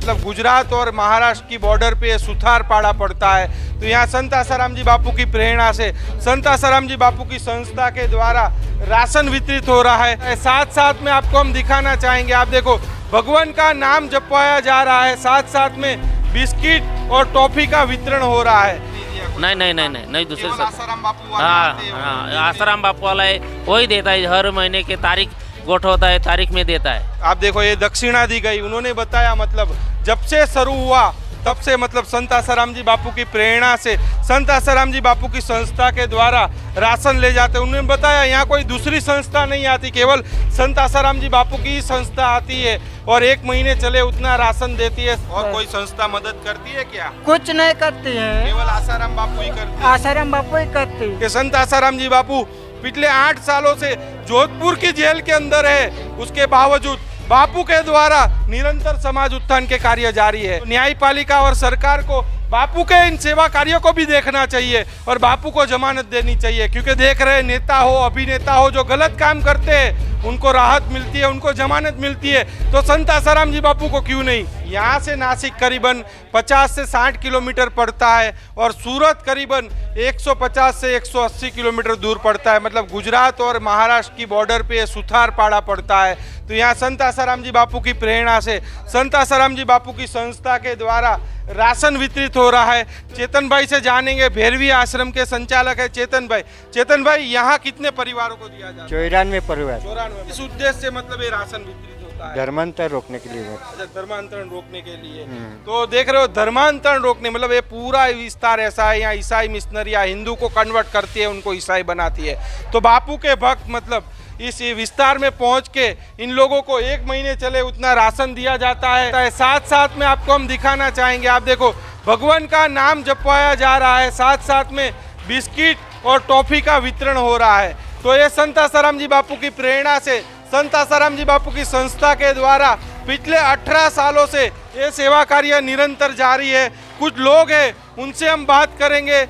मतलब गुजरात और महाराष्ट्र की बॉर्डर पे सुथारपाड़ा पड़ता है। तो यहाँ संत आसाराम जी बापू की प्रेरणा से संत आसाराम जी बापू की संस्था के द्वारा राशन वितरित हो रहा है। साथ साथ में आपको हम दिखाना चाहेंगे, आप देखो भगवान का नाम जपवाया जा रहा है, साथ साथ में बिस्किट और टॉफी का वितरण हो रहा है। नहीं दूसरे सब आसाराम बापू हाँ आसाराम बापू वाला है, वही देता है। हर महीने के तारीख गोठ होता है, तारीख में देता है। आप देखो ये दक्षिणा दी गई, उन्होंने बताया मतलब जब से शुरू हुआ तब से मतलब संत आसाराम जी बापू की प्रेरणा से संत आसाराम जी बापू की संस्था के द्वारा राशन ले जाते हैं। उन्होंने बताया यहाँ कोई दूसरी संस्था नहीं आती, केवल संत आसाराम जी बापू की ही संस्था आती है और 1 महीने चले उतना राशन देती है। और कोई संस्था मदद करती है क्या? कुछ नहीं करती है, केवल आसाराम बापू ही करते हैं। आसाराम बापू ही करती है। संत आसाराम जी बापू पिछले 8 सालों से जोधपुर की जेल के अंदर है, उसके बावजूद बापू के द्वारा निरंतर समाज उत्थान के कार्य जारी है। न्यायपालिका और सरकार को बापू के इन सेवा कार्यों को भी देखना चाहिए और बापू को जमानत देनी चाहिए, क्योंकि देख रहे नेता हो अभिनेता हो जो गलत काम करते हैं उनको राहत मिलती है, उनको जमानत मिलती है, तो संत आसाराम जी बापू को क्यों नहीं। यहाँ से नासिक करीबन 50 से 60 किलोमीटर पड़ता है और सूरत करीबन 150 से 180 किलोमीटर दूर पड़ता है। मतलब गुजरात और महाराष्ट्र की बॉर्डर पे सुथारपाड़ा पड़ता है। तो यहाँ संत आसाराम जी बापू की प्रेरणा से संत आसाराम जी बापू की संस्था के द्वारा राशन वितरित हो रहा है। चेतन भाई से जानेंगे, भैरवी आश्रम के संचालक है चेतन भाई। चेतन भाई, यहाँ कितने परिवारों को दिया जाता है? 94 परिवार। 94। इस उद्देश्य से मतलब ये राशन वितरित होता है धर्मांतरण रोकने के लिए। अच्छा, धर्मांतरण रोकने के लिए। तो देख रहे हो धर्मांतरण रोकने मतलब ये पूरा विस्तार ऐसा है, यहाँ ईसाई मिशनरी या हिंदू को कन्वर्ट करती है, उनको ईसाई बनाती है। तो बापू के भक्त मतलब इस विस्तार में पहुंच के इन लोगों को 1 महीने चले उतना राशन दिया जाता है। साथ साथ में आपको हम दिखाना चाहेंगे, आप देखो भगवान का नाम जपवाया जा रहा है, साथ साथ में बिस्किट और टॉफी का वितरण हो रहा है। तो ये संत आसाराम जी बापू की प्रेरणा से संत आसाराम जी बापू की संस्था के द्वारा पिछले 18 सालों से ये सेवा कार्य निरंतर जारी है। कुछ लोग हैं उनसे हम बात करेंगे।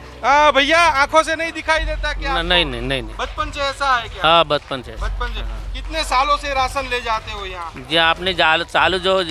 भैया, आंखों से नहीं दिखाई देता क्या? नहीं। बचपन से ऐसा है क्या? हाँ, बचपन से। कितने सालों से राशन ले जाते हो यहाँ? जी, आपने चालू जो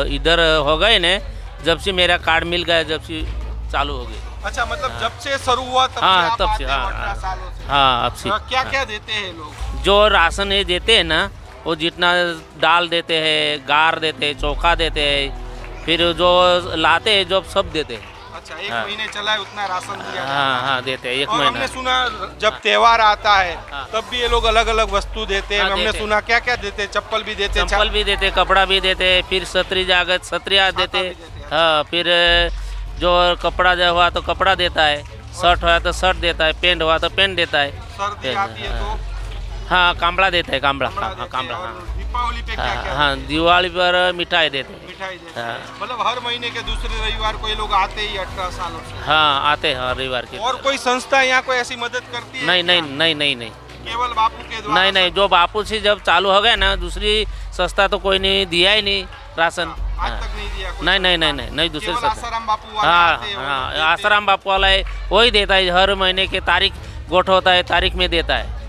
इधर हो गए ने, जब से मेरा कार्ड मिल गया, जब से चालू हो गई। अच्छा, मतलब जब से शुरू हुआ तब हाँ, से तब आप से आते हो 18 सालों से? हाँ, अब से। क्या क्या देते हैं लोग? जो राशन ये देते हैं ना, वो जितना दाल देते हैं, गार देते हैं, चोखा देते हैं, फिर जो लाते हैं जो सब देते हैं। अच्छा, 1 महीने चला है उतना राशन दिया? हाँ, देते हैं 1 महीना। हमने सुना जब त्योहार आता है तब भी ये लोग अलग अलग वस्तु देते हैं। हमने सुना क्या क्या देते हैं? चप्पल भी देते हैं, चप्पल भी देते, कपड़ा भी देते, फिर छतरी जागत छतरिया देते। हाँ, फिर जो कपड़ा जो हुआ तो कपड़ा देता है, शर्ट हुआ तो शर्ट देता है, पेंट हुआ तो पेंट देता है। सर्दी आती है तो हाँ, कांबड़ा देता है, कांबड़ा। कांबड़ा। दीपावली पे क्या क्या? हाँ, दिवाली पर मिठाई देते हैं। मिठाई देते हैं। मतलब हर महीने के दूसरे रविवार को ये लोग आते ही 18 सालों से? हाँ, आते हैं हर रविवार के। और कोई संस्था यहाँ कोई ऐसी मदद करती है? नहीं। केवल बापू के द्वारा? नहीं, जो बापू से जब चालू हो गया ना, दूसरी संस्था तो कोई नहीं दिया ही नहीं राशन। आज तक नहीं दिया कोई? नहीं दूसरी केवल संस्था। आसाराम बापू वाले आते हैं, हाँ, आसाराम बापू वाला है, वही देता है। हर महीने के तारीख गोठ होता है, तारीख में देता है।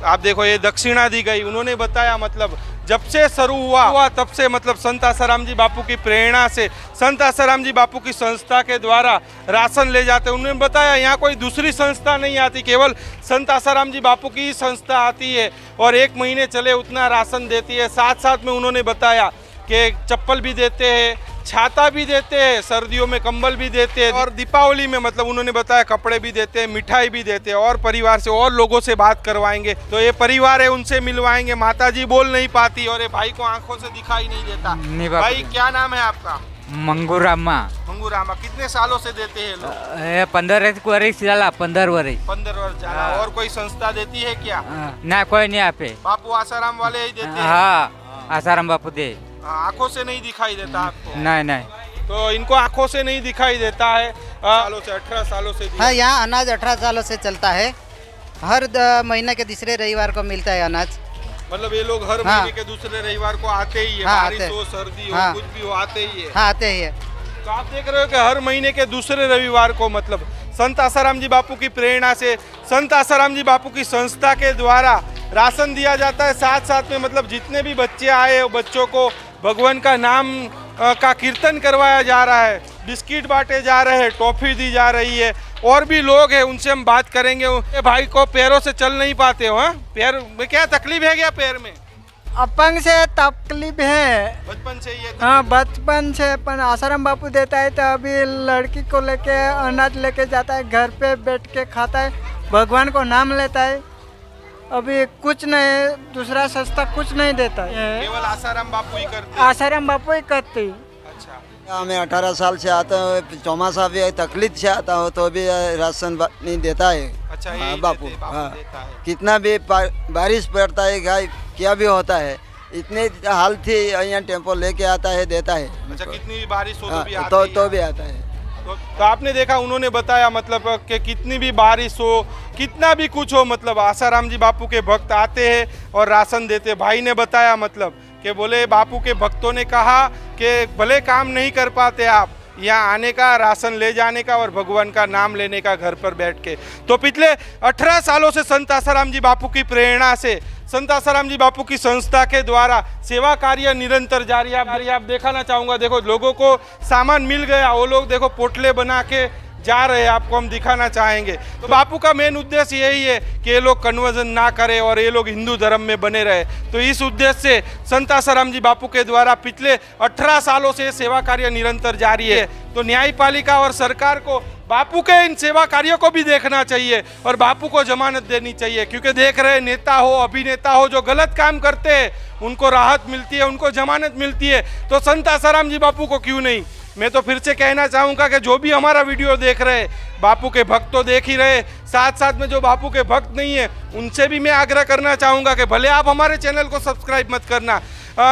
आप देखो ये दक्षिणा दी गई, उन्होंने बताया मतलब जब से शुरू हुआ तब से मतलब संत आसाराम जी बापू की प्रेरणा से संत आसाराम जी बापू की संस्था के द्वारा राशन ले जाते हैं। उन्होंने बताया यहाँ कोई दूसरी संस्था नहीं आती, केवल संत आसाराम जी बापू की ही संस्था आती है और 1 महीने चले उतना राशन देती है। साथ साथ में उन्होंने बताया कि चप्पल भी देते हैं, छाता भी देते हैं, सर्दियों में कंबल भी देते हैं और दीपावली में मतलब उन्होंने बताया कपड़े भी देते हैं, मिठाई भी देते हैं। और परिवार से और लोगों से बात करवाएंगे, तो ये परिवार है उनसे मिलवाएंगे। माता जी बोल नहीं पाती और ये भाई को आंखों से दिखाई नहीं देता। भाई, क्या नाम है आपका? मंगूरामा। मंगूरामा। कितने सालों से देते हैं लोग? 15 वर्ष जाला। 15 वर्ष। 15 वर्ष जाला। और कोई संस्था देती है क्या? ना, कोई नहीं आपे। बापू आसाराम वाले ही देते हैं? हाँ, आसाराम बापू दे। आंखों से नहीं दिखाई देता आपको? नहीं। तो इनको आंखों से नहीं दिखाई देता है। सालों से 18 सालों से। हाँ, यहाँ अनाज 18 सालों से चलता है। हर महीने के दूसरे रविवार को मिलता है अनाज। मतलब ये लोग हर महीने के दूसरे रविवार को आते ही है? बारिश हो, सर्दी हो, कुछ भी हो, आते ही है? हाँ, आते ही है। तो आप देख रहे हो कि हर महीने के दूसरे रविवार को मतलब संत आसाराम जी बापू की प्रेरणा से संत आसाराम जी बापू की संस्था के द्वारा राशन दिया जाता है। साथ साथ में मतलब जितने भी बच्चे आए बच्चों को भगवान का नाम का कीर्तन करवाया जा रहा है, बिस्किट बांटे जा रहे हैं, टॉफी दी जा रही है। और भी लोग हैं, उनसे हम बात करेंगे। ये भाई को पैरों से चल नहीं पाते हो? हाँ, पैर में क्या तकलीफ है क्या? पैर में अपंग से तकलीफ है बचपन से ये? हाँ बचपन से, पर आसाराम बापू देता है तो अभी लड़की को लेके अनाज लेके जाता है, घर पे बैठ के खाता है, भगवान को नाम लेता है। अभी कुछ नहीं, दूसरा सस्ता कुछ नहीं देता है, केवल आसाराम बापू ही करते? आसाराम बापू ही करते हैं। अच्छा, मैं 18 साल से आता हूँ, चौमासा भी तकलीफ से आता हूँ तो भी राशन नहीं देता है। अच्छा, हाँ, यही बापू देते, बापू हाँ, देता है। कितना भी बारिश पड़ता है, गाय क्या भी होता है, इतने हाल थी यहाँ टेम्पो लेके आता है, देता है। अच्छा, कितनी भी बारिश हो तो भी हाँ, आते ही तो भी आता है। तो आपने देखा, उन्होंने बताया मतलब कि कितनी भी बारिश हो, कितना भी कुछ हो, मतलब आसाराम जी बापू के भक्त आते हैं और राशन देते। भाई ने बताया मतलब कि बोले बापू के भक्तों ने कहा कि भले काम नहीं कर पाते आप, यहाँ आने का, राशन ले जाने का और भगवान का नाम लेने का घर पर बैठ के। तो पिछले 18 सालों से संत आसाराम जी बापू की प्रेरणा से, संत आसाराम जी बापू की संस्था के द्वारा सेवा कार्य निरंतर जारी है। आप दिखाना चाहूँगा, देखो लोगों को सामान मिल गया, वो लोग देखो पोटले बना के जा रहे हैं, आपको हम दिखाना चाहेंगे। तो बापू का मेन उद्देश्य यही है कि ये लोग कन्वर्जन ना करें और ये लोग हिंदू धर्म में बने रहे। तो इस उद्देश्य से संत आसाराम जी बापू के द्वारा पिछले 18 सालों से सेवा कार्य निरंतर जारी है। तो न्यायपालिका और सरकार को बापू के इन सेवा कार्यों को भी देखना चाहिए और बापू को जमानत देनी चाहिए, क्योंकि देख रहे नेता हो, अभिनेता हो, जो गलत काम करते हैं उनको राहत मिलती है, उनको जमानत मिलती है, तो संत आसाराम जी बापू को क्यों नहीं। मैं तो फिर से कहना चाहूँगा कि जो भी हमारा वीडियो देख रहे हैं, बापू के भक्त तो देख ही रहे, साथ साथ में जो बापू के भक्त नहीं है उनसे भी मैं आग्रह करना चाहूँगा कि भले आप हमारे चैनल को सब्सक्राइब मत करना,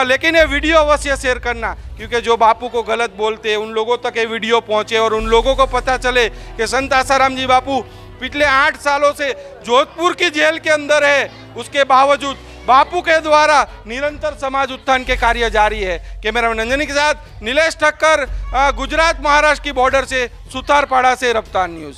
लेकिन ये वीडियो अवश्य शेयर करना, क्योंकि जो बापू को गलत बोलते हैं उन लोगों तक ये वीडियो पहुँचे और उन लोगों को पता चले कि संत आसाराम जी बापू पिछले 8 सालों से जोधपुर की जेल के अंदर है, उसके बावजूद बापू के द्वारा निरंतर समाज उत्थान के कार्य जारी है। कैमरामैन नंजनी के साथ नीलेश ठक्कर, गुजरात महाराष्ट्र की बॉर्डर से, सुतारपाड़ा से, रफ्तार न्यूज़।